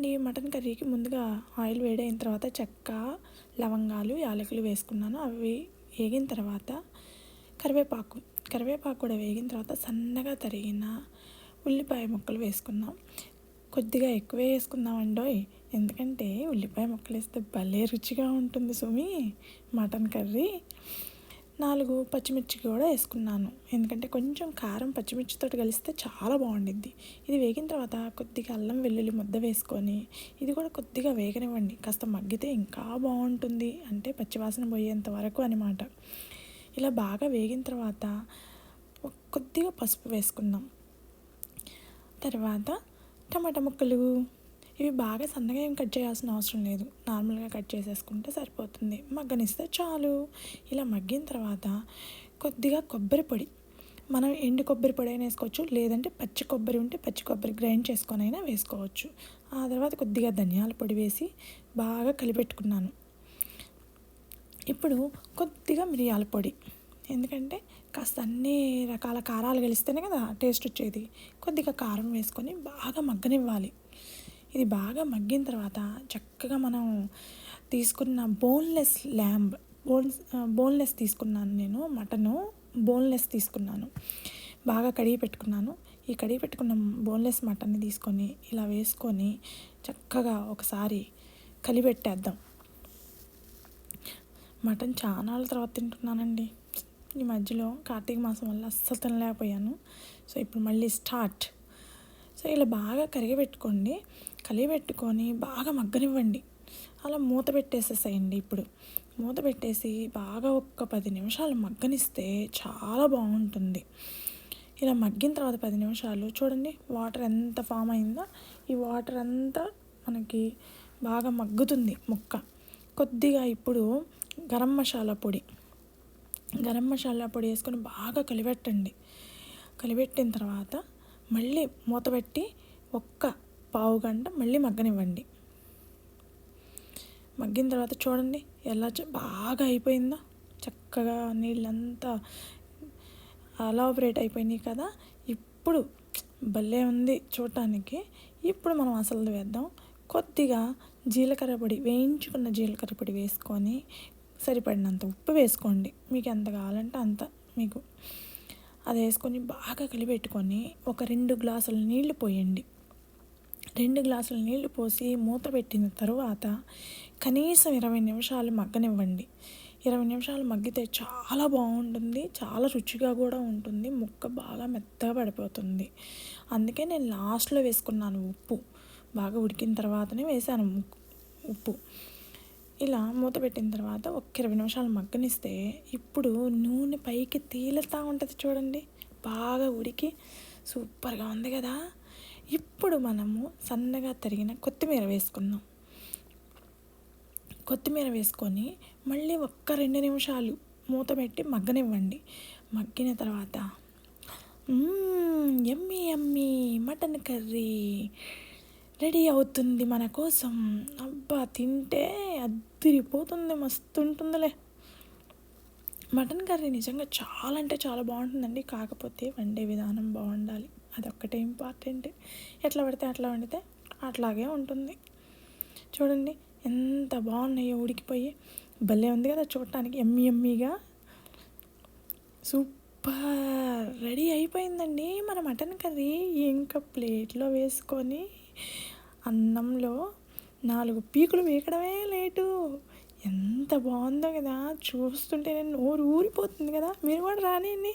చూడండి, మటన్ కర్రీకి ముందుగా ఆయిల్ వేడైన తర్వాత చెక్క, లవంగాలు, యాలకులు వేసుకున్నాను. అవి వేగిన తర్వాత కరివేపాకు కూడా వేగిన తర్వాత సన్నగా తరిగిన ఉల్లిపాయ ముక్కలు వేసుకున్నాం. కొద్దిగా ఎక్కువే వేసుకుందామండోయ్, ఎందుకంటే ఉల్లిపాయ ముక్కలు వేస్తే భలే రుచిగా ఉంటుంది సుమి మటన్ కర్రీ. 4 పచ్చిమిర్చి కూడా వేసుకున్నాను, ఎందుకంటే కొంచెం కారం పచ్చిమిర్చితో కలిస్తే చాలా బాగుండిద్ది. ఇది వేగిన తర్వాత కొద్దిగా అల్లం వెల్లుల్లి ముద్ద వేసుకొని ఇది కూడా కొద్దిగా వేగనివ్వండి. కాస్త మగ్గితే ఇంకా బాగుంటుంది, అంటే పచ్చివాసన పోయేంత వరకు అనమాట. ఇలా బాగా వేగిన తర్వాత కొద్దిగా పసుపు వేసుకున్నాం. తర్వాత టమాటా ముక్కలు, ఇవి బాగా సన్నగా ఏం కట్ చేయాల్సిన అవసరం లేదు, నార్మల్గా కట్ చేసేసుకుంటే సరిపోతుంది. మగ్గనిస్తే చాలు. ఇలా మగ్గిన తర్వాత కొద్దిగా కొబ్బరి పొడి, మనం ఎండు కొబ్బరి పొడి అయినా వేసుకోవచ్చు, లేదంటే పచ్చి కొబ్బరి ఉంటే పచ్చి కొబ్బరి గ్రైండ్ చేసుకొని అయినా వేసుకోవచ్చు. ఆ తర్వాత కొద్దిగా ధనియాల పొడి వేసి బాగా కలిపెట్టుకున్నాను. ఇప్పుడు కొద్దిగా మిరియాల పొడి, ఎందుకంటే కాస్త అన్ని రకాల కారాలు కలిస్తేనే కదా టేస్ట్ వచ్చేది. కొద్దిగా కారం వేసుకొని బాగా మగ్గనివ్వాలి. ఇది బాగా మగ్గిన తర్వాత చక్కగా మనం తీసుకున్న బోన్లెస్ తీసుకున్నాను. నేను మటను బోన్లెస్ తీసుకున్నాను, బాగా కడిగి పెట్టుకున్నాను. ఈ కడిగి పెట్టుకున్న బోన్లెస్ మటన్ని తీసుకొని ఇలా వేసుకొని చక్కగా ఒకసారి కలిపెట్టేద్దాం. మటన్ చాలా తర్వాత తింటున్నానండి. ఈ మధ్యలో కార్తీక మాసం వల్ల అస్సలు తినలేకపోయాను. సో ఇప్పుడు మళ్ళీ స్టార్ట్. సో ఇలా బాగా కలిపెట్టుకొని బాగా మగ్గనివ్వండి. అలా మూత పెట్టేసేసేయండి. ఇప్పుడు మూత పెట్టేసి బాగా ఒక్క 10 నిమిషాలు మగ్గనిస్తే చాలా బాగుంటుంది. ఇలా మగ్గిన తర్వాత 10 నిమిషాలు చూడండి, వాటర్ ఎంత ఫామ్ అయిందో. ఈ వాటర్ అంతా మనకి బాగా మగ్గుతుంది ముక్క. కొద్దిగా ఇప్పుడు గరం మసాలా పొడి వేసుకొని బాగా కలిపెట్టండి. కలిపెట్టిన తర్వాత మళ్ళీ మూత పెట్టి ఒక్క పావు గంట మళ్ళీ మగ్గనివ్వండి. మగ్గిన తర్వాత చూడండి ఎలా బాగా అయిపోయిందో, చక్కగా నీళ్ళంతా అలాబరేట్ అయిపోయినాయి కదా. ఇప్పుడు భలే ఉంది చూడటానికి. ఇప్పుడు మనం అసలు వేద్దాం. కొద్దిగా వేయించుకున్న జీలకర్ర పొడి వేసుకొని సరిపడినంత ఉప్పు వేసుకోండి, మీకు ఎంత కావాలంటే అంత. మీకు అది వేసుకొని బాగా కలిపెట్టుకొని ఒక 2 గ్లాసుల నీళ్లు పోయండి. 2 గ్లాసుల నీళ్లు పోసి మూత పెట్టిన తరువాత కనీసం 20 నిమిషాలు మగ్గనివ్వండి. 20 నిమిషాలు మగ్గితే చాలా బాగుంటుంది, చాలా రుచిగా కూడా ఉంటుంది. ముక్క బాగా మెత్తగా పడిపోతుంది. అందుకే నేను లాస్ట్లో వేసుకున్నాను ఉప్పు. బాగా ఉడికిన తర్వాతనే వేసాను ఉప్పు. ఇలా మూత పెట్టిన తర్వాత ఒక 20 నిమిషాలు మగ్గనిస్తే ఇప్పుడు నూనె పైకి తేలుతూ ఉంటుంది చూడండి, బాగా ఉడికి సూపర్గా ఉంది కదా. ఇప్పుడు మనము సన్నగా తరిగిన కొత్తిమీర వేసుకొని మళ్ళీ ఒక్క 2 నిమిషాలు మూత పెట్టి మగ్గనివ్వండి. మగ్గిన తర్వాత యమ్మీ మటన్ కర్రీ రెడీ అవుతుంది మన కోసం. అబ్బా, తింటే అదిరిపోతుంది, మస్తు ఉంటుందిలే. మటన్ కర్రీ నిజంగా చాలా అంటే చాలా బాగుంటుందండి. కాకపోతే వండే విధానం బాగుండాలి, అదొక్కటే ఇంపార్టెంట్. ఎట్లా పడితే అట్లా వండితే అట్లాగే ఉంటుంది. చూడండి ఎంత బాగున్నాయో ఉడికిపోయి, భలే ఉంది కదా చూడటానికి, యమ్మీగా. సూపర్ రెడీ అయిపోయిందండి మన మటన్ కర్రీ. ఇంకా ప్లేట్లో వేసుకొని అన్నంలో 4 పీకులు వేయడమే లేటు. ఎంత బాగుందో కదా, చూస్తుంటే నేను నోరు ఊరిపోతుంది కదా. మీరు కూడా రానియండి.